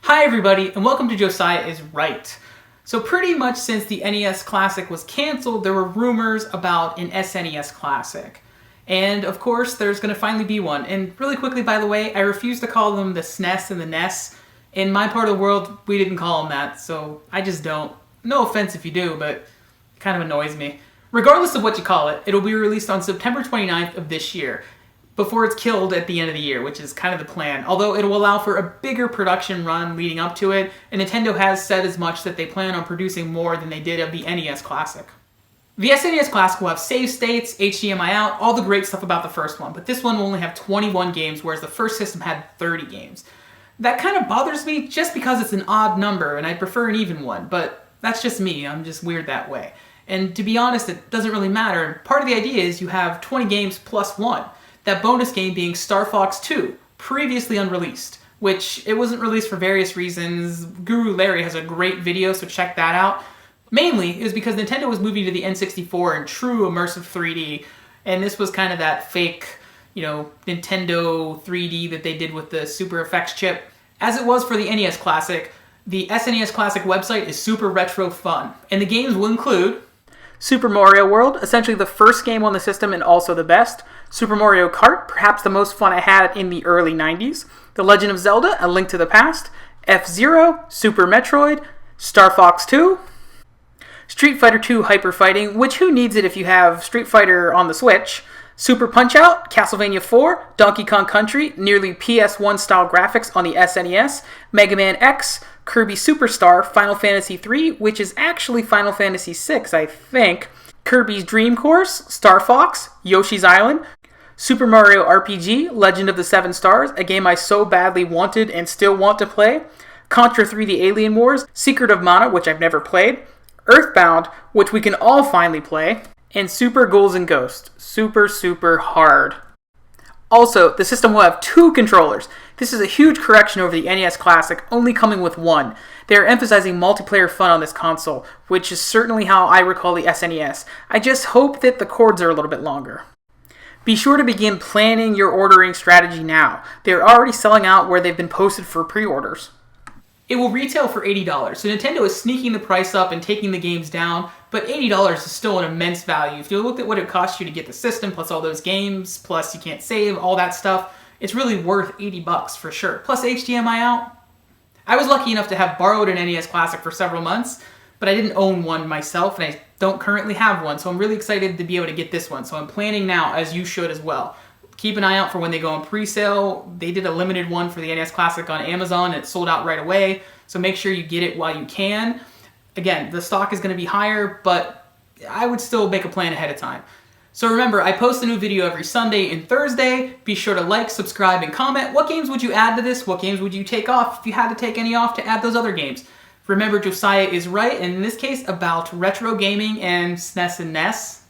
Hi everybody, and welcome to Josiah is Right. So pretty much since the NES Classic was canceled, there were rumors about an SNES Classic. And of course, there's going to finally be one. And really quickly, by the way, I refuse to call them the SNES and the NES. In my part of the world, we didn't call them that, so I just don't. No offense if you do, but it kind of annoys me. Regardless of what you call it, it'll be released on September 29th of this year, before it's killed at the end of the year, which is kind of the plan. Although it will allow for a bigger production run leading up to it, and Nintendo has said as much that they plan on producing more than they did of the NES Classic. The SNES Classic will have save states, HDMI out, all the great stuff about the first one, but this one will only have 21 games, whereas the first system had 30 games. That kind of bothers me just because it's an odd number, and I prefer an even one, but that's just me, I'm just weird that way. And to be honest, it doesn't really matter. Part of the idea is you have 20 games plus one. That bonus game being Star Fox 2, previously unreleased, which it wasn't released for various reasons. Guru Larry has a great video, so check that out. Mainly, it was because Nintendo was moving to the N64 in true immersive 3D, and this was kind of that fake, Nintendo 3D that they did with the Super Effects chip. As it was for the NES Classic, the SNES Classic website is super retro fun, and the games will include Super Mario World, essentially the first game on the system and also the best. Super Mario Kart, perhaps the most fun I had in the early 90s. The Legend of Zelda, A Link to the Past. F-Zero, Super Metroid, Star Fox 2. Street Fighter 2 Hyper Fighting, which who needs it if you have Street Fighter on the Switch. Super Punch-Out, Castlevania 4, Donkey Kong Country, nearly PS1 style graphics on the SNES, Mega Man X, Kirby Superstar, Final Fantasy 3, which is actually Final Fantasy 6, I think, Kirby's Dream Course, Star Fox, Yoshi's Island, Super Mario RPG, Legend of the Seven Stars, a game I so badly wanted and still want to play, Contra 3 The Alien Wars, Secret of Mana, which I've never played, Earthbound, which we can all finally play, and Super Ghouls and Ghosts. Super hard. Also, the system will have two controllers. This is a huge correction over the NES Classic, only coming with one. They are emphasizing multiplayer fun on this console, which is certainly how I recall the SNES. I just hope that the cords are a little bit longer. Be sure to begin planning your ordering strategy now. They are already selling out where they've been posted for pre-orders. It will retail for $80, so Nintendo is sneaking the price up and taking the games down, but $80 is still an immense value. If you look at what it cost you to get the system, plus all those games, plus you can't save, all that stuff, it's really worth $80 for sure. Plus HDMI out. I was lucky enough to have borrowed an NES Classic for several months, but I didn't own one myself, and I don't currently have one, so I'm really excited to be able to get this one. So I'm planning now, as you should as well. Keep an eye out for when they go on pre-sale. They did a limited one for the NES Classic on Amazon, and it sold out right away, so make sure you get it while you can. Again, the stock is going to be higher, but I would still make a plan ahead of time. So remember, I post a new video every Sunday and Thursday. Be sure to like, subscribe, and comment. What games would you add to this? What games would you take off if you had to take any off to add those other games? Remember, Josiah is right, and in this case, about retro gaming and SNES and NES.